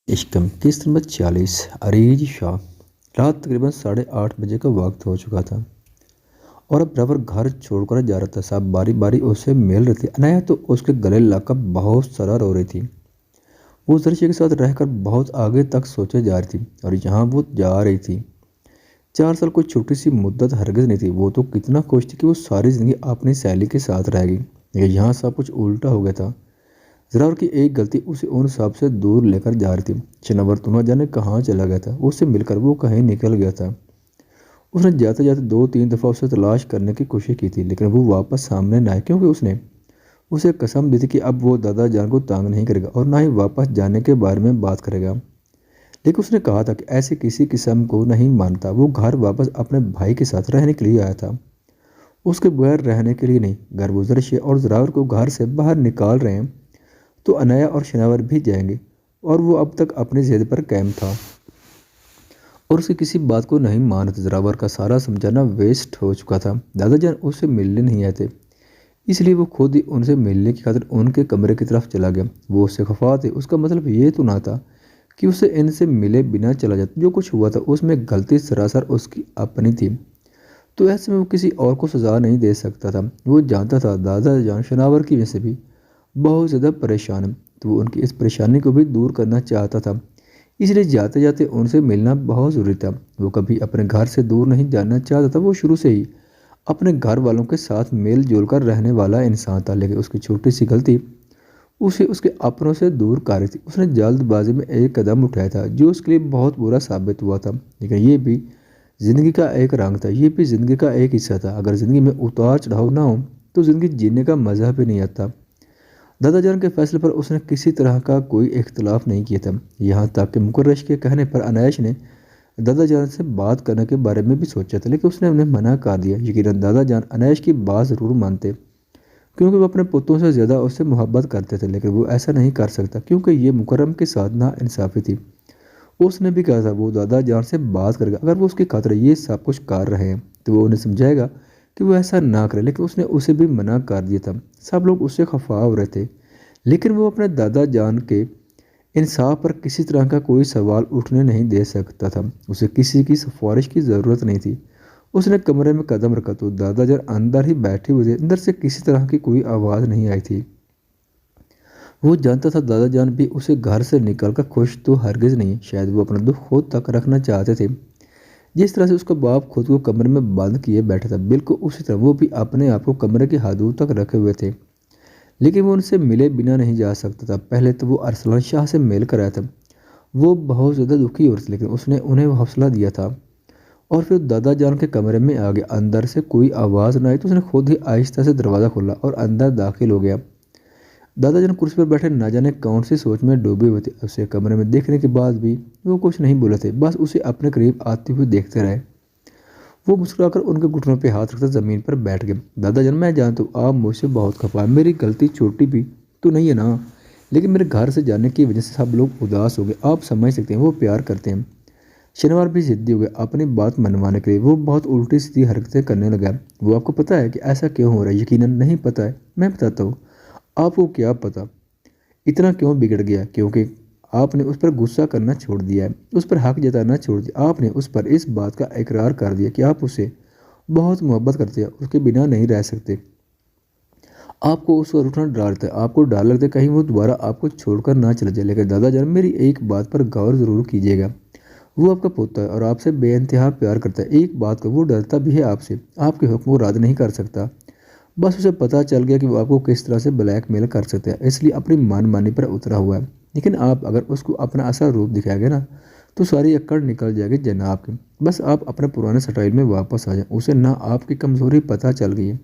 इश्कम किस्त नंबर 40। अरीज शाह। रात तकरीबन 8:30 बजे का वक्त हो चुका था और अब ड्राइवर घर छोड़कर जा रहा था। साहब बारी बारी उसे मिल रही थी। अनाया तो उसके गले लगाकर बहुत सारा रो रही थी। वो उस दृश्य के साथ रहकर बहुत आगे तक सोचे जा रही थी और जहाँ वो जा रही थी 4 साल कोई छोटी सी मुद्दत हरगिज नहीं थी। वो तो कितना खुश थी कि वो सारी जिंदगी अपनी सहेली के साथ रहेगी, लेकिन यहाँ सब कुछ उल्टा हो गया था। ज़रावर की एक गलती उसे उन सब से दूर लेकर जा रही थी। शनावर तो न जाने कहाँ चला गया था। उससे मिलकर वो कहीं निकल गया था। उसने जाते जाते 2-3 दफ़ा उसे तलाश करने की कोशिश की थी, लेकिन वो वापस सामने न आए, क्योंकि उसने उसे कसम दी थी कि अब वो दादा जान को तंग नहीं करेगा और ना ही वापस जाने के बारे में बात करेगा। लेकिन उसने कहा था कि ऐसे किसी किस्म को नहीं मानता। वो घर वापस अपने भाई के साथ रहने के लिए आया था, उसके बगैर रहने के लिए नहीं। घर गुजर से और ज़रावर को घर से बाहर निकाल रहे हैं तो अनाया और शनावर भी जाएंगे, और वो अब तक अपनी जिद पर कायम था और उसकी किसी बात को नहीं मान रहा था। ज़रावर का सारा समझाना वेस्ट हो चुका था। दादाजान उससे मिलने नहीं आए थे, इसलिए वो खुद ही उनसे मिलने की खातिर उनके कमरे की तरफ चला गया। वो उससे खफा थे। उसका मतलब ये तो ना था कि उसे इनसे मिले बिना चला जाता। जो कुछ हुआ था उसमें गलती सरासर उसकी अपनी थी, तो ऐसे में वो किसी और को सज़ा नहीं दे सकता था। वो जानता था दादाजान शनावर की वजह से भी बहुत ज़्यादा परेशान है, तो वो उनकी इस परेशानी को भी दूर करना चाहता था। इसलिए जाते जाते उनसे मिलना बहुत ज़रूरी था। वो कभी अपने घर से दूर नहीं जाना चाहता था। वो शुरू से ही अपने घर वालों के साथ मेल जोल कर रहने वाला इंसान था, लेकिन उसकी छोटी सी गलती उसे उसके अपनों से दूर कर रही थी। उसने जल्दबाजी में एक कदम उठाया था जो उसके लिए बहुत बुरा साबित हुआ था, लेकिन ये भी ज़िंदगी का एक रंग था। ये भी ज़िंदगी का एक हिस्सा था। अगर ज़िंदगी में उतार चढ़ाव ना हो तो ज़िंदगी जीने का मज़ा भी नहीं आता। दादाजान के फैसले पर उसने किसी तरह का कोई इख्तलाफ नहीं किया था, यहाँ तक कि मुकर्रश के कहने पर अनायश ने दादाजान से बात करने के बारे में भी सोचा था, लेकिन उसने उन्हें मना कर दिया। यकीनन दादाजान अनायश की बात ज़रूर मानते, क्योंकि वो अपने पुत्रों से ज़्यादा उससे मोहब्बत करते थे, लेकिन वो ऐसा नहीं कर सकता क्योंकि ये मुकर्रम के साथ नाइंसाफ़ी थी। उसने भी कहा था वो दादाजान से बात करेगा। अगर वो उसकी खातिर ये सब कुछ कर रहे हैं तो वो उन्हें समझाएगा कि वो ऐसा ना करे, लेकिन उसने उसे भी मना कर दिया था। सब लोग उससे खफा हो रहे थे, लेकिन वो अपने दादा जान के इंसाफ पर किसी तरह का कोई सवाल उठने नहीं दे सकता था। उसे किसी की सिफारिश की ज़रूरत नहीं थी। उसने कमरे में कदम रखा तो दादाजान अंदर ही बैठे हुए थे। अंदर से किसी तरह की कोई आवाज़ नहीं आई थी। वो जानता था दादाजान भी उसे घर से निकलकर खुश तो हरगिज़ नहीं। शायद वो अपना दुख खुद तक रखना चाहते थे। जिस तरह से उसका बाप खुद को कमरे में बंद किए बैठा था, बिल्कुल उसी तरह वो भी अपने आप को कमरे की हदूद तक रखे हुए थे। लेकिन वो उनसे मिले बिना नहीं जा सकता था। पहले तो वो अरसलान शाह से मिल कर आया था। वो बहुत ज़्यादा दुखी हो रहे थे, लेकिन उसने उन्हें हौसला दिया था और फिर दादा जान के कमरे में आ गया। अंदर से कोई आवाज़ ना आई तो उसने खुद ही आहिस्ता से दरवाज़ा खोला और अंदर दाखिल हो गया। दादाजान कुर्सी पर बैठे न जाने कौन सी सोच में डूबे हुए थे। उसे कमरे में देखने के बाद भी वो कुछ नहीं बोले थे, बस उसे अपने करीब आते हुए देखते रहे। वो मुस्कुराकर उनके घुटनों पे हाथ रखकर ज़मीन पर बैठ गए। दादाजान, मैं जानता हूँ आप मुझसे बहुत खफा हैं। मेरी गलती छोटी भी तो नहीं है ना, लेकिन मेरे घर से जाने की वजह से सब लोग उदास हो गए। आप समझ सकते हैं, वो प्यार करते हैं। शनिवार भी ज़िद्दी हो गया अपनी बात मनवाने के लिए। वो बहुत उल्टी सीधी हरकतें करने लगा। वो आपको पता है कि ऐसा क्यों हो रहा है? यकीनन नहीं पता है। मैं बताता हूँ। आपको क्या पता इतना क्यों बिगड़ गया? क्योंकि आपने उस पर गुस्सा करना छोड़ दिया है, उस पर हक जताना छोड़ दिया। आपने उस पर इस बात का इकरार कर दिया कि आप उसे बहुत मोहब्बत करते हैं, उसके बिना नहीं रह सकते। आपको उसको रूठना डर लगता है, आपको डर लगता है कहीं वो दोबारा आपको छोड़कर ना चले जाए। लेकिन दादाजान, मेरी एक बात पर गौर ज़रूर कीजिएगा। वो आपका पुत्र है और आपसे बेइंतहा प्यार करता है। एक बात का, वो डरता भी है आपसे, आपके हुक्म को रद्द नहीं कर सकता। बस उसे पता चल गया कि वो आपको किस तरह से ब्लैकमेल कर सकते हैं, इसलिए अपनी मनमानी पर उतरा हुआ है। लेकिन आप अगर उसको अपना असल रूप दिखाएंगे ना तो सारी अक्कड़ निकल जाएगी जनाब की। बस आप अपने पुराने स्टाइल में वापस आ जाएं। उसे ना आपकी कमज़ोरी पता चल गई है,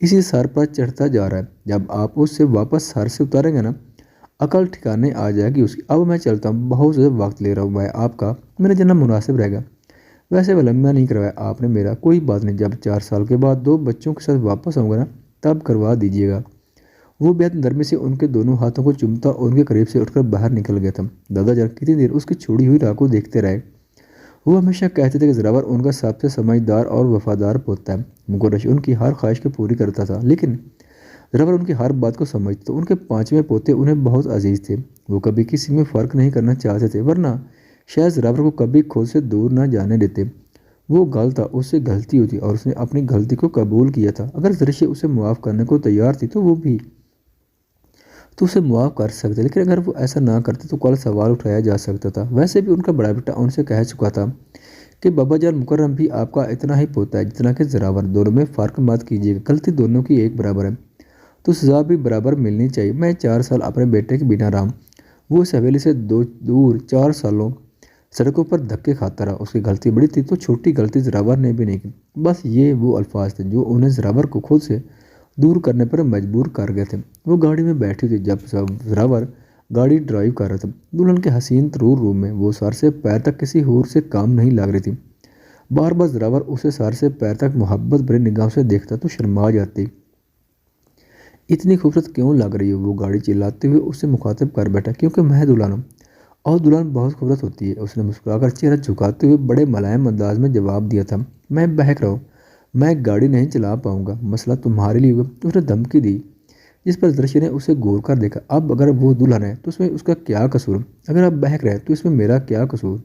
इसी सर पर चढ़ता जा रहा है। जब आप उससे वापस सर से उतारेंगे ना, अकल ठिकाने आ जाएगी उसकी। अब मैं चलता हूँ, बहुत ज़्यादा वक्त ले रहा हूँ मैं आपका। मेरा जाना मुनासिब रहेगा। वैसे लम्बा नहीं करवाया आपने मेरा, कोई बात नहीं। जब 4 साल के बाद 2 बच्चों के साथ वापस आऊँगा ना, तब करवा दीजिएगा। वो बेहद नरमी से उनके दोनों हाथों को चूमता और उनके करीब से उठकर बाहर निकल गया था। दादाजान कितनी देर उसकी छोड़ी हुई राह को देखते रहे। वो हमेशा कहते थे कि ज़रावर उनका सबसे समझदार और वफादार पोता है। मुकर्रश उनकी हर ख्वाहिश को पूरी करता था, लेकिन ड्राइवर उनकी हर बात को समझते तो उनके पांचवें पोते उन्हें बहुत अजीज थे। वो कभी किसी में फ़र्क नहीं करना चाहते थे, वरना शायद ड्राइवर को कभी खुद से दूर ना जाने देते। वो गलत था, उससे गलती हुई थी और उसने अपनी गलती को कबूल किया था। अगर दृश्य उसे माफ़ करने को तैयार थी तो वो भी तो उसे माफ़ कर सकते, लेकिन अगर वो ऐसा ना करते तो कल सवाल उठाया जा सकता था। वैसे भी उनका बड़ा बेटा उनसे कह चुका था कि बाबा जान मुकर्रम भी आपका इतना ही पोता है जितना कि ज़रावर। दोनों में फ़र्क मत कीजिएगा, गलती दोनों की एक बराबर है तो सज़ा भी बराबर मिलनी चाहिए। मैं 4 साल अपने बेटे के बिना रहा। वो इस हवेली से दूर 4 सालों सड़कों पर धक्के खाता रहा। उसकी गलती बड़ी थी तो छोटी गलती ज़रावर ने भी नहीं की। बस ये वो अल्फाज थे जो उन्हें ज़रावर को खुद से दूर करने पर मजबूर कर गए थे। वो गाड़ी में बैठी थी जब ज़रावर गाड़ी ड्राइव कर रहा था। दुल्हन के हसीन तरूर रूम में वो सर से पैर तक किसी हूर से काम नहीं लग रही थी। बार बार ज़रावर उसे सर से पैर तक मोहब्बत भरी निगाह से देखता तो शर्मा जाती। इतनी खूबसूरत क्यों लग रही हो, वो गाड़ी चिल्लाते हुए उससे मुखातिब कर बैठा। क्योंकि मैं दुल्हन हूँ और दुल्हन बहुत खूबसूरत होती है, उसने मुस्कुराकर चेहरा झुकाते हुए बड़े मुलायम अंदाज में जवाब दिया था। मैं बहक रहा हूँ, मैं गाड़ी नहीं चला पाऊंगा, मसला तुम्हारे लिए होगा, उसने धमकी दी। जिस पर दृश्य ने उसे घूर कर देखा। अब अगर वो दुल्हन है तो उसमें उसका क्या कसूर, अगर आप बहक रहे हैं तो इसमें मेरा क्या कसूर।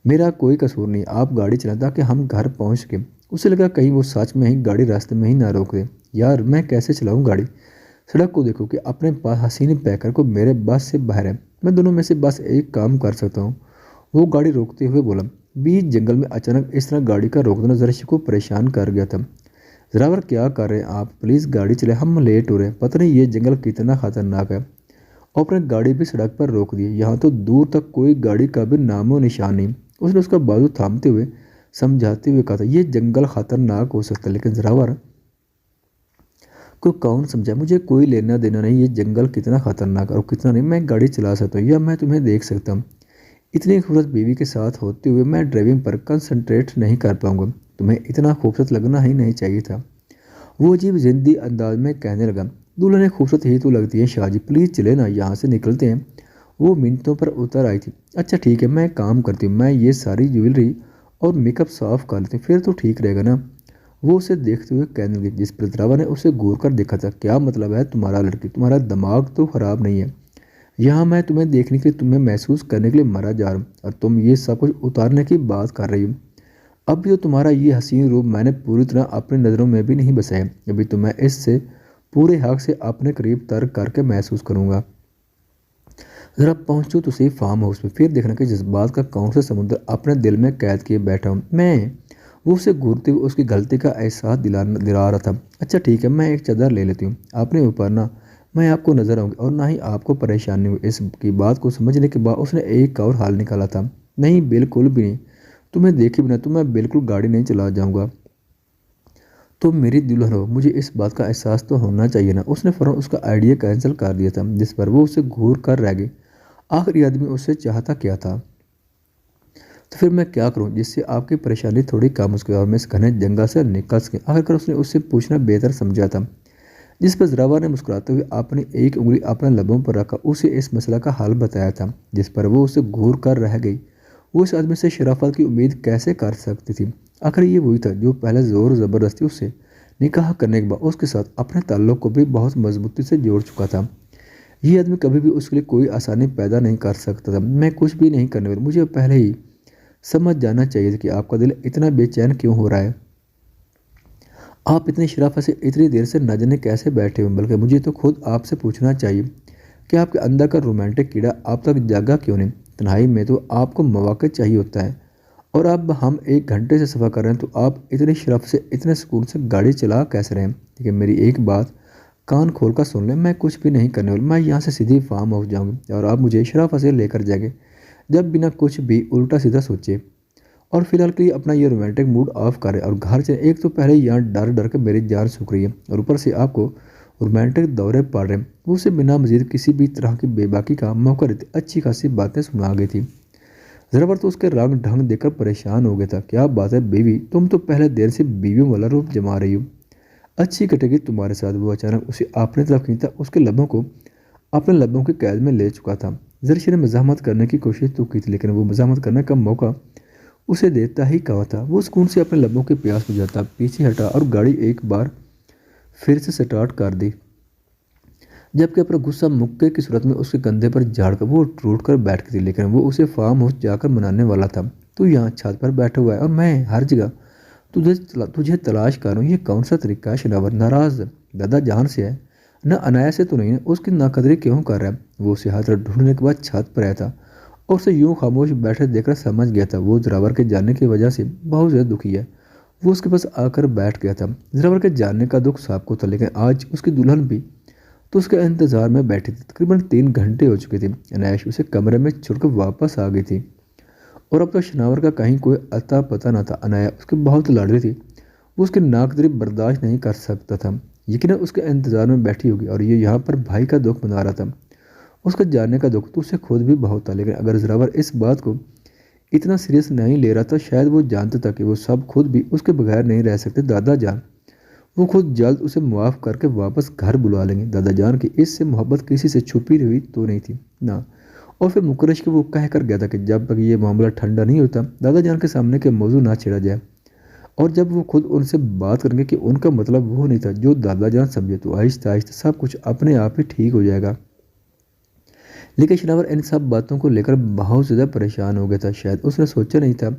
मेरा कोई कसूर नहीं, आप गाड़ी चलाएं ताकि हम घर पहुंच सकें। उसे लगा कहीं वो सच में ही गाड़ी रास्ते में ही ना रोक दे। यार मैं कैसे चलाऊं गाड़ी, सड़क को देखो कि अपने पास हसीन पैकर को मेरे बस से बाहर है। मैं दोनों में से बस एक काम कर सकता हूँ, वो गाड़ी रोकते हुए बोला। बीच जंगल में अचानक इस तरह गाड़ी का रोक देना दृश्य को परेशान कर गया था। ड्राइवर क्या कर रहे हैं आप, प्लीज़ गाड़ी चले, हम लेट हो रहे हैं। पता नहीं ये जंगल कितना खतरनाक है। और अपने गाड़ी भी सड़क पर रोक दी। यहाँ तो दूर तक कोई गाड़ी का भी नामो निशान नहीं। उसने उसका बाजू थामते हुए समझाते हुए कहा था, ये जंगल खतरनाक हो सकता है लेकिन ड्राइवर को कौन समझा, मुझे कोई लेना देना नहीं ये जंगल कितना खतरनाक और कितना नहीं। मैं गाड़ी चला सकता हूँ या मैं तुम्हें देख सकता हूँ। इतनी खूबसूरत बीवी के साथ होते हुए मैं ड्राइविंग पर कंसंट्रेट नहीं कर पाऊंगा। तुम्हें इतना खूबसूरत लगना ही नहीं चाहिए था, वो अजीब जिंदी अंदाज में कहने लगा। दुल्हन खूबसूरत ही तो लगती है शाहजी, प्लीज़ चले ना, यहाँ से निकलते हैं। वो मिनटों पर उतर आई थी। अच्छा ठीक है, मैं काम करती हूँ, मैं ये सारी ज्वेलरी और मेकअप साफ कर लेती हूँ, फिर तो ठीक रहेगा ना। वो उसे देखते हुए कहने लगी। जिस पर ड्राइवर ने उसे घूर कर देखा था। क्या मतलब है तुम्हारा लड़की, तुम्हारा दिमाग तो खराब नहीं है। यहाँ मैं तुम्हें देखने के लिए, तुम्हें महसूस करने के लिए मरा जा रहा हूँ और तुम ये सब कुछ उतारने की बात कर रही हो। अब भी तो तुम्हारा ये हसीन रूप मैंने पूरी तरह अपनी नज़रों में भी नहीं बसाया। अभी तो मैं इससे पूरे हक से अपने करीब तर्क करके महसूस करूँगा। ज़रा पहुँचूँ तो सही फार्म हाउस में, फिर देखना कि जज्बात का कौन सा समुद्र अपने दिल में कैद किए बैठा हूँ मैं। वो उसे घूरते हुए उसकी गलती का एहसास दिला रहा था। अच्छा ठीक है, मैं एक चादर ले लेती हूँ, आपने ऊपर ना, मैं आपको नजर आऊँगी और ना ही आपको परेशानी हुई। इसकी बात को समझने के बाद उसने एक और हाल निकाला था। नहीं बिल्कुल भी नहीं, तुम्हें देखे बिना तो मैं बिल्कुल गाड़ी नहीं चला जाऊँगा। तुम मेरी दुल्हन हो, मुझे इस बात का एहसास तो होना चाहिए ना। उसने फ़ौरन उसका आइडिया कैंसिल कर दिया था, जिस पर वो उसे घूर कर रह गई। आखिरी आदमी उससे चाहता क्या था, तो फिर मैं क्या करूं जिससे आपकी परेशानी थोड़ी कम हो सके और मैं इस घने जंगल से निकल सके। आखिरकार उसने उससे पूछना बेहतर समझा था। जिस पर ज़रावर ने मुस्कुराते हुए अपनी एक उंगली अपने लबों पर रखा उसे इस मसला का हल बताया था, जिस पर वो उसे घूर कर रह गई। वो इस आदमी से शराफत की उम्मीद कैसे कर सकती थी। आखिर ये वही था जो पहले ज़ोर ज़बरदस्ती उससे निकाह करने के बाद उसके साथ अपने ताल्लुक़ को भी बहुत मजबूती से जोड़ चुका था। ये आदमी कभी भी उसके लिए कोई आसानी पैदा नहीं कर सकता था। मैं कुछ भी नहीं करने वाली, मुझे पहले ही समझ जाना चाहिए था कि आपका दिल इतना बेचैन क्यों हो रहा है। आप इतनी शराफत से इतनी देर से न जाने कैसे बैठे हुए, बल्कि मुझे तो खुद आपसे पूछना चाहिए कि आपके अंदर का रोमांटिक कीड़ा आप तक जागा क्यों नहीं। तन्हाई में तो आपको मौका चाहिए होता है और अब हम 1 घंटे से सफ़र कर रहे हैं तो आप इतनी शराफत से इतने सुकून से गाड़ी चला कैसे रहे हैं। लेकिन मेरी एक बात कान खोल कर सुन लें, मैं कुछ भी नहीं करने वाली। मैं यहाँ से सीधी फार्म हाउस जाऊँगी और आप मुझे शराफत से लेकर जाएंगे, जब बिना कुछ भी उल्टा सीधा सोचे। और फिलहाल के लिए अपना ये रोमांटिक मूड ऑफ करें और घर चले। एक तो पहले यहाँ डर डर के मेरी जान सूख रही है और ऊपर से आपको रोमांटिक दौरे पड़ रहे हैं। वो उसे बिना मजीद किसी भी तरह की बेबाकी का मौका देते अच्छी खासी बातें सुना गई थी। ज़रावर तो उसके रंग ढंग देखकर परेशान हो गया था। क्या बात है बीवी, तुम तो पहले देर से बीवियों वाला रूप जमा रही हो, अच्छी कटेगी तुम्हारे साथ। वो अचानक उसे अपनी तरफ खींचता उसके लबों को अपने लबों की कैद में ले चुका था। जरशी ने मजामत करने की कोशिश तो की थी, लेकिन वो मजामत करने का मौका उसे देता ही कहा था। वो सुकून से अपने लबों के प्यास बुझाता, पीछे हटा और गाड़ी एक बार फिर से स्टार्ट कर दी। जबकि अपना गुस्सा मुक्के की सूरत में उसके कंधे पर झाड़कर वो टूट कर बैठ गई थी। लेकिन वो उसे फार्म हाउस जाकर मनाने वाला था। तू यहाँ छत पर बैठा हुआ है और मैं हर जगह तुझे तलाश कर रहा हूँ। ये कौन सा तरीका है शनावर? नाराज दादा जान से है, न अनाया से तो नहीं है। उसकी नाकदरी क्यों कर रहा है? वो उसे हाथ ढूंढने के बाद छत पर आया था और उसे यूं खामोश बैठे देखकर समझ गया था वो जरावर के जाने की वजह से बहुत ज़्यादा दुखी है। वो उसके पास आकर बैठ गया था। जरावर के जाने का दुख सबको था, लेकिन आज उसकी दुल्हन भी तो उसके इंतजार में बैठी थी। तकरीबन 3 घंटे हो चुके थे। अनायाश उसे कमरे में छोड़कर वापस आ गई थी और अब तो शनावर का कहीं कोई अता पता न था। अनाया उसकी बहुत लाडली थी। वो उसकी नाकदरी बर्दाश्त नहीं कर सकता था। यकीनन उसके इंतजार में बैठी होगी और ये यहाँ पर भाई का दुख मना रहा था। उसका जानने का दुख तो उसे खुद भी बहुत था, लेकिन अगर जरावर इस बात को इतना सीरियस नहीं ले रहा था, शायद वो जानता था कि वो सब खुद भी उसके बगैर नहीं रह सकते। दादा जान वो खुद जल्द उसे मुआफ़ करके वापस घर बुला लेंगे। दादा जान की इससे मोहब्बत किसी से छुपी हुई तो नहीं थी ना। और फिर मुकरश के वो कह कर गया था कि जब तक ये मामला ठंडा नहीं होता दादा जान के सामने के मौजू ना छेड़ा जाए। और जब वो खुद उनसे बात करेंगे कि उनका मतलब वो नहीं था जो दादा जान समझे, तो आहिस्ता आहिस्ता सब कुछ अपने आप ही ठीक हो जाएगा। लेकिन शनावर इन सब बातों को लेकर बहुत ज़्यादा परेशान हो गया था। शायद उसने सोचा नहीं था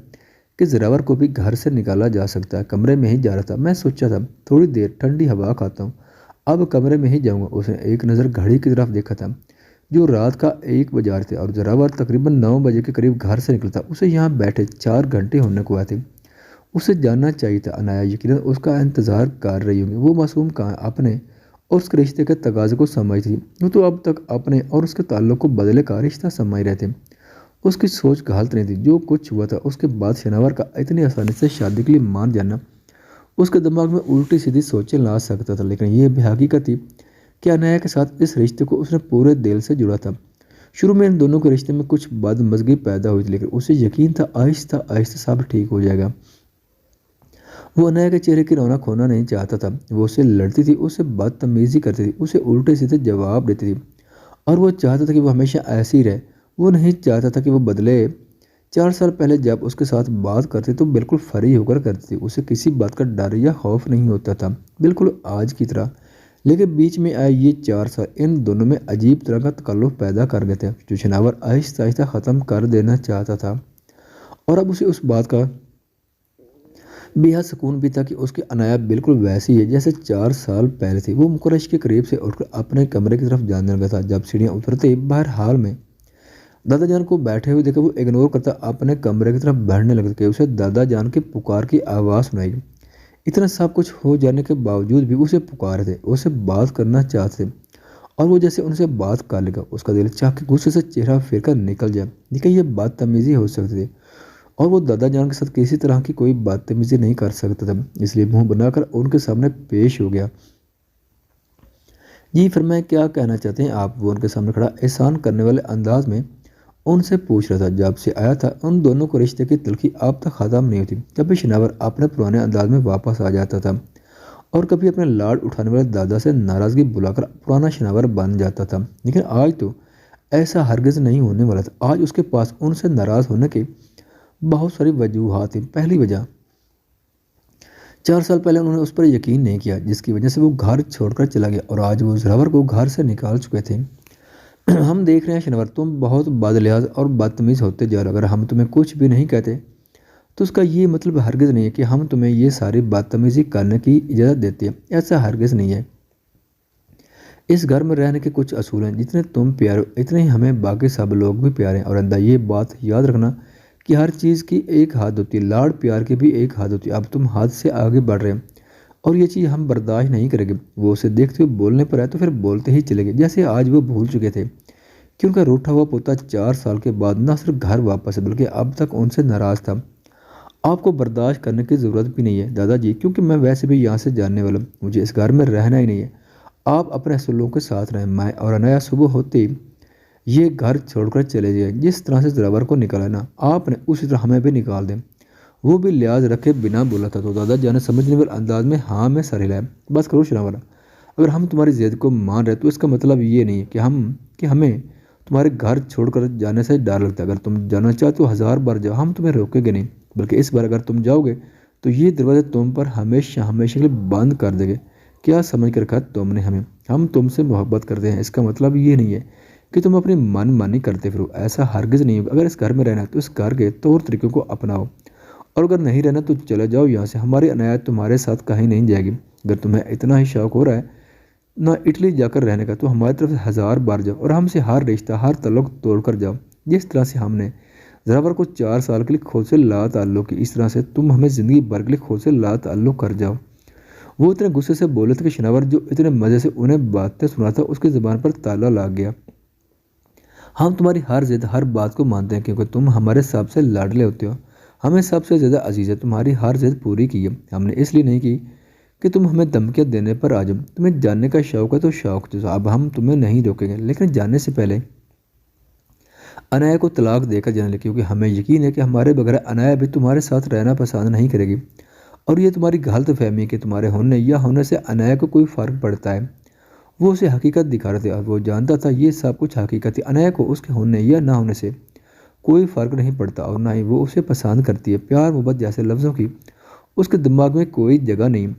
कि जरावर को भी घर से निकाला जा सकता है। कमरे में ही जा रहा था। मैं सोचा था थोड़ी देर ठंडी हवा खाता हूँ, अब कमरे में ही जाऊँगा। उसने एक नज़र घड़ी की तरफ देखा था जो रात का 1 बजा रहे थे और जरावर तकरीबन 9 बजे के करीब घर से निकला था। उसे यहाँ बैठे 4 घंटे होने को आए थे। उसे जानना चाहिए था अनाया यकीनन उसका इंतज़ार कर रही होंगी। वो मासूम कहाँ अपने और उसके रिश्ते के तकाजे को समझती थी। वो तो अब तक अपने और उसके ताल्लुक को बदले का रिश्ता समझ रहे थे। उसकी सोच गलत नहीं थी। जो कुछ हुआ था उसके बाद शनावर का इतनी आसानी से शादी के लिए मान जाना उसके दिमाग में उल्टी सीधी सोचें ला सकता था। लेकिन यह भी हकीकत थी कि अनाया के साथ इस रिश्ते को उसने पूरे दिल से जुड़ा था। शुरू में इन दोनों के रिश्ते में कुछ बदमज़गी पैदा हुई थी, लेकिन उसे यकीन था आहिस्ता आहिस्ता सब ठीक हो जाएगा। वो अनाया के चेहरे की रौनक खोना नहीं चाहता था। वो उससे लड़ती थी, उससे बदतमीजी करती थी, उसे उल्टे सीधे जवाब देती थी और वो चाहता था कि वो हमेशा ऐसी ही रहे। वो नहीं चाहता था कि वो बदले। 4 साल पहले जब उसके साथ बात करती तो बिल्कुल फ्री होकर करती थी। उसे किसी बात का डर या खौफ नहीं होता था, बिल्कुल आज की तरह। लेकिन बीच में आए ये 4 साल इन दोनों में अजीब तरह का तकल्लुफ़ पैदा कर गए थे जो शनावर आहिस्ता आहिस्ता ख़त्म कर देना चाहता था। और अब उसे उस बात का बेहद सुकून भी था कि उसकी अनाया बिल्कुल वैसी है जैसे 4 साल पहले थी। वो मुकरश के करीब से उठकर अपने कमरे की तरफ जाने लगा था। जब सीढ़ियाँ उतरते बाहर हाल में दादा जान को बैठे हुए देखा, वो इग्नोर करता अपने कमरे की तरफ बढ़ने लगा कि उसे दादा जान की पुकार की आवाज़ सुनाई। इतना सब कुछ हो जाने के बावजूद भी उसे पुकार थे, उसे बात करना चाहते थे और वो जैसे उनसे बात कर लेगा उसका दिल चाह के गुस्से से चेहरा फेर कर निकल जाए। लेकिन ये बदतमीजी हो सकती थी और वो दादा जान के साथ किसी तरह की कोई बदतमीजी नहीं कर सकता था, इसलिए मुंह बनाकर उनके सामने पेश हो गया। जी फिर मैं क्या कहना चाहते हैं आप? वो उनके सामने खड़ा एहसान करने वाले अंदाज में उनसे पूछ रहा था। जब से आया था उन दोनों को रिश्ते की तिलखी अब तक ख़त्म नहीं होती। कभी शनावर अपने पुराने अंदाज में वापस आ जाता था और कभी अपने लाड उठाने वाले दादा से नाराज़गी बुलाकर पुराना शनावर बन जाता था। लेकिन आज तो ऐसा हरगिज़ नहीं होने वाला था। आज उसके पास उनसे नाराज़ होने की बहुत सारी वजूहात थी। पहली वजह, 4 साल पहले उन्होंने उस पर यकीन नहीं किया जिसकी वजह से वो घर छोड़कर चला गया और आज वो जरावर को घर से निकाल चुके थे। हम देख रहे हैं शनिवार तुम बहुत बदलियाज और बदतमीज़ होते जा रहे हो। अगर हम तुम्हें कुछ भी नहीं कहते तो उसका ये मतलब हरगिज़ नहीं है कि हम तुम्हें ये सारी बदतमीज़ी करने की इजाज़त देते हैं। ऐसा हरगिज़ नहीं है। इस घर में रहने के कुछ असूल हैं, जितने तुम प्यारे हो इतने ही हमें बाकी सब लोग भी प्यारे हैं। और अंदा ये बात याद रखना कि हर चीज़ की एक हद होती है, लाड़ प्यार की भी एक हद होती है। अब तुम हद से आगे बढ़ रहे हैं और ये चीज़ हम बर्दाश्त नहीं करेंगे। वो उसे देखते हुए बोलने पर आए तो फिर बोलते ही चले गए, जैसे आज वो भूल चुके थे कि उनका रूठा हुआ पोता 4 साल के बाद न सिर्फ घर वापस है बल्कि अब तक उनसे नाराज़ था। आपको बर्दाश्त करने की ज़रूरत भी नहीं है दादाजी, क्योंकि मैं वैसे भी यहाँ से जानने वाला हूँ। मुझे इस घर में रहना ही नहीं है। आप अपने असूलों के साथ रहें। मैं और अनाया सुबह होते ही ये घर छोड़कर चले जाए। जिस तरह से ड्राइवर को निकाला ना आपने, उसी तरह हमें भी निकाल दें। वो भी लिहाज रखे बिना बोला था। तो दादा जाने समझने वाले अंदाज में हाँ में सर हिलाया। बस करो शरावरा, अगर हम तुम्हारी जिद को मान रहे तो इसका मतलब ये नहीं है कि हमें तुम्हारे घर छोड़कर जाने से डर लगता है। अगर तुम जाना चाहते हो 1000 बार जाओ, हम तुम्हें रोकेंगे नहीं। बल्कि इस बार अगर तुम जाओगे तो ये दरवाज़ा तुम पर हमेशा हमेशा के लिए बंद कर देंगे क्या समझ कर रखा तुमने हमें? हम तुमसे मोहब्बत करते हैं, इसका मतलब ये नहीं है कि तुम अपनी मनमानी करते फिरो। ऐसा हरगिज़ नहीं होगा। अगर इस घर में रहना है तो इस घर के तौर तरीकों को अपनाओ, और अगर नहीं रहना तो चले जाओ यहाँ से। हमारी अनायत तुम्हारे साथ कहीं नहीं जाएगी। अगर तुम्हें इतना ही शौक हो रहा है ना इटली जाकर रहने का, तो हमारी तरफ से 1000 बार जाओ और हमसे हर रिश्ता, हर तल्लुक तोड़ कर जाओ। जिस तरह से हमने ज़रावर को 4 साल के लिए खुद से ला ताल्लुक़ की, इस तरह से तुम हमें ज़िंदगी भर के लिए खुद से ला ताल्लुक़ कर जाओ। वो इतने गुस्से से बोले थे कि शनावर, जो इतने मज़े से उन्हें बातें सुना था, उसकी ज़बान पर ताला लग गया। हम तुम्हारी हर जिद, हर बात को मानते हैं, क्योंकि तुम हमारे सबसे लाडले होते हो, हमें सबसे ज़्यादा अजीज़ है। तुम्हारी हर जिद पूरी की है हमने, इसलिए नहीं की कि तुम हमें धमकियाँ देने पर आ जाओ। तुम्हें जानने का शौक है तो शौक जो, अब हम तुम्हें नहीं रोकेंगे, लेकिन जानने से पहले अनाया को तलाक देकर जाने लगे, क्योंकि हमें यकीन है कि हमारे बगैर अनाया भी तुम्हारे साथ रहना पसंद नहीं करेगी। और ये तुम्हारी गलत फहमी कि तुम्हारे होने या होने से अनाया को कोई फ़र्क पड़ता है। वो उसे हकीकत दिखा रहे थे और वो जानता था ये सब कुछ हकीकत थी। अनाया को उसके होने या ना होने से कोई फ़र्क नहीं पड़ता, और ना ही वो उसे पसंद करती है। प्यार मोहब्बत जैसे लफ्ज़ों की उसके दिमाग में कोई जगह नहीं।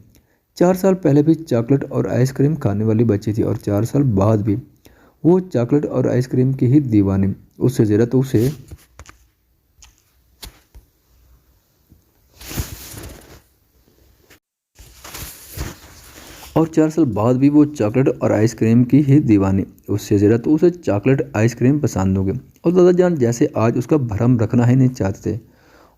4 साल पहले भी चॉकलेट और आइसक्रीम खाने वाली बच्ची थी, और 4 साल बाद भी वो चॉकलेट और आइसक्रीम की ही दीवानी। उससे ज़रा तो उसे और 4 साल बाद भी वो चॉकलेट और आइसक्रीम की ही दीवानी। उससे ज़रा तो उसे चॉकलेट आइसक्रीम पसंद हो गए। और दादा जान जैसे आज उसका भरम रखना ही नहीं चाहते थे।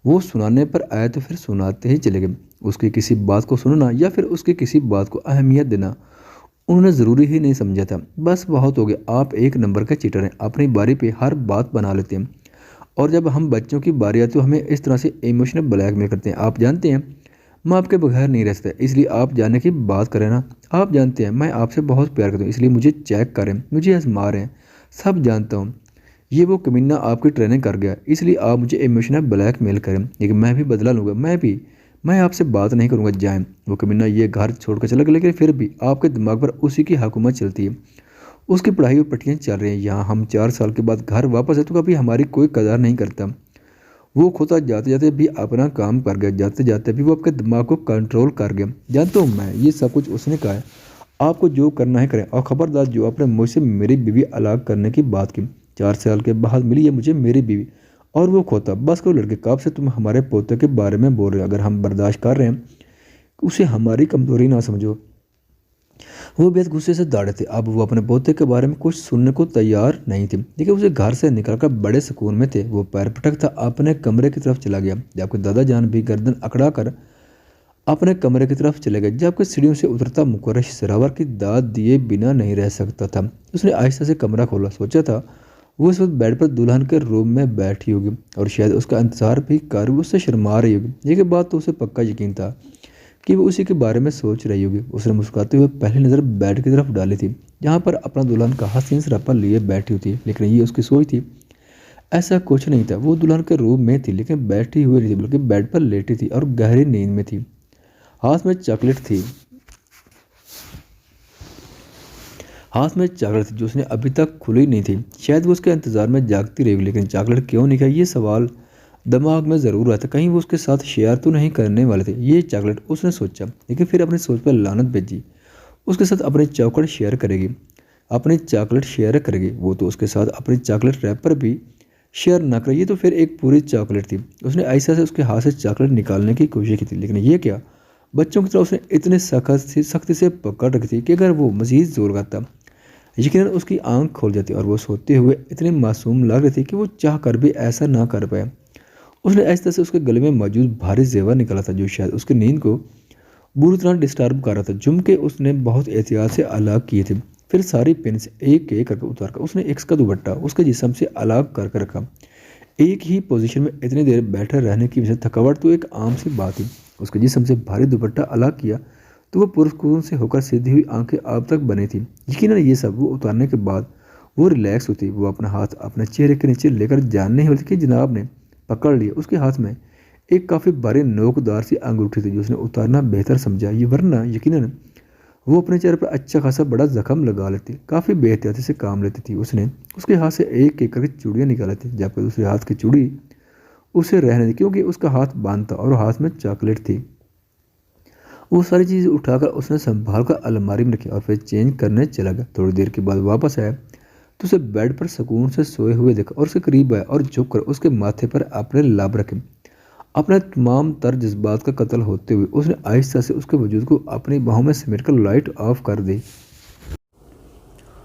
वो सुनाने पर आए तो फिर सुनाते ही चले गए। उसकी किसी बात को सुनना या फिर उसकी किसी बात को अहमियत देना उन्होंने ज़रूरी ही नहीं समझा था। बस बहुत हो गया, आप एक नंबर के चीटर हैं, अपनी बारी पे हर बात बना लेते हैं, और जब हम बच्चों की बारी आती है तो हमें इस तरह से इमोशनल ब्लैकमेल करते हैं। आप जानते हैं मैं आपके बगैर नहीं रह सकता, इसलिए आप जाने की बात करें ना। आप जानते हैं मैं आपसे बहुत प्यार करता हूँ, इसलिए मुझे चेक करें, मुझे आजमा रहे हैं। सब जानता हूँ ये वो कमीना आपकी ट्रेनिंग कर गया, इसलिए आप मुझे इमोशनल ब्लैकमेल करें, लेकिन मैं भी बदला लूँगा। मैं आपसे बात नहीं करूँगा। जाएं। वो कमीना ये घर छोड़ कर चला गया, लेकिन फिर भी आपके दिमाग पर उसी की हुकूमत चलती है, उसकी पढ़ाई और पट्टियाँ चल रही हैं। यहाँ हम 4 साल के बाद घर वापस है तो कभी हमारी कोई कदर नहीं करता। वो खुदा जाते जाते भी अपना काम कर गया, जाते जाते भी वो आपके दिमाग को कंट्रोल कर गया। जानता हूँ मैं, ये सब कुछ उसने कहा है। आपको जो करना है करें, और ख़बरदार जो आपने मुझसे मेरी बीवी अलग करने की बात की। 4 साल के बाद मिली है मुझे मेरी बीवी, और वो खोता। बस करो लड़के, कब से तुम हमारे पोते के बारे में बोल रहे हो? अगर हम बर्दाश्त कर रहे हैं उसे हमारी कमज़ोरी ना समझो। वो बेहद गुस्से से दौड़े थे। अब वो अपने पोते के बारे में कुछ सुनने को तैयार नहीं थे, लेकिन उसे घर से निकलकर बड़े सुकून में थे। वो पैर पटकता अपने कमरे की तरफ चला गया, जबकि दादा जान भी गर्दन अकड़ा कर अपने कमरे की तरफ चले गए। जबकि सीढ़ियों से उतरता मुकर्रश सरावर की दाद दिए बिना नहीं रह सकता था। उसने आहिस्ता से कमरा खोला। सोचा था वो इस वक्त बेड पर दुल्हन के रूम में बैठी होगी, और शायद उसका इंतजार भी कर वो उससे शर्मा रही होगी। ये बात तो उसे पक्का यकीन था कि वो उसी के बारे में सोच रही होगी। उसने मुस्कुराते हुए पहली नज़र बेड की तरफ डाली थी, जहाँ पर अपना दुल्हन का हसीन सरापा लिए बैठी हुई थी। लेकिन ये उसकी सोच थी, ऐसा कुछ नहीं था। वो दुल्हन के रूम में थी, लेकिन बैठी हुई नहीं थी, बल्कि बेड पर लेटी थी और गहरी नींद में थी। हाथ में चॉकलेट थी हाथ में चॉकलेट थी जो उसने अभी तक खुली नहीं थी। शायद वो उसके इंतज़ार में जागती रही, लेकिन चॉकलेट क्यों नहीं खाई, ये सवाल दिमाग में ज़रूर आता। कहीं वो उसके साथ शेयर तो नहीं करने वाले थे ये चॉकलेट, उसने सोचा। लेकिन फिर अपनी सोच पर लानत भेजी। उसके साथ अपनी चॉकलेट शेयर करेगी, अपनी चॉकलेट शेयर करेगी। वो तो उसके साथ अपनी चॉकलेट रैपर भी शेयर ना करे, ये तो फिर एक पूरी चॉकलेट थी। उसने ऐसा से उसके हाथ से चॉकलेट निकालने की कोशिश की थी, लेकिन ये क्या, बच्चों की तरह उसने इतने सख्ती से पकड़ रखी थी कि अगर वो मज़ीद जोर करता यकीनन उसकी आंख खोल जाती, और वो सोते हुए इतनी मासूम लग रही थी कि वो चाह कर भी ऐसा ना कर पाया। उसने ऐसे से उसके गले में मौजूद भारी जेवर निकाला था, जो शायद उसकी नींद को बुरी तरह डिस्टर्ब कर रहा था। झुमके उसने बहुत एहतियात से अलग किए थे, फिर सारी पिन से एक एक करके उतार कर उसने एक का दुपट्टा उसके जिस्म से अलग कर रखा। एक ही पोजीशन में इतनी देर बैठे रहने की वजह से थकावट तो एक आम सी बात थी। उसके जिस्म से भारी दुपट्टा अलग किया तो वो पुरस्कून से होकर सीधी हुई आंखें अब तक बनी थी। यकीनन ये सब वो उतारने के बाद वो रिलैक्स होती। वो अपना हाथ अपने चेहरे के नीचे लेकर जानने ही वाली कि जनाब ने पकड़ लिया। उसके हाथ में एक काफ़ी भारी नोकदार सी अंगूठी थी जो उसने उतारना बेहतर समझा, ये वरना यकीनन वो अपने चेहरे पर अच्छा खासा बड़ा जख्म लगा लेती। काफ़ी बेहतियाती से काम लेती थी। उसने उसके हाथ से एक एक करके चूड़ियाँ निकाली थी, जबकि दूसरे हाथ की चूड़ी उसे रहने दी, क्योंकि उसका हाथ बांध था और हाथ में चॉकलेट थी। वो सारी चीज़ें उठाकर उसने संभाल कर अलमारी में रखी और फिर चेंज करने चला गया। थोड़ी देर के बाद वापस आया तो उसे बेड पर सुकून से सोए हुए देखा और उसके करीब आया और झुककर उसके माथे पर अपने लाभ रखे। अपने तमाम तर जज्बात का कत्ल होते हुए उसने आहिस्ता से उसके वजूद को अपनी बाहों में समेटकर लाइट ऑफ कर दी।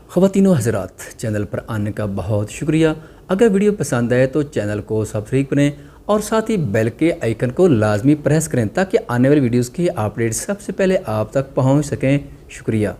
ख़वातीनो हज़रात, चैनल पर आने का बहुत शुक्रिया। अगर वीडियो पसंद आए तो चैनल को सब्सक्राइब करें और साथ ही बेल के आइकन को लाजमी प्रेस करें ताकि आने वाली वीडियोस की अपडेट सबसे पहले आप तक पहुंच सकें। शुक्रिया।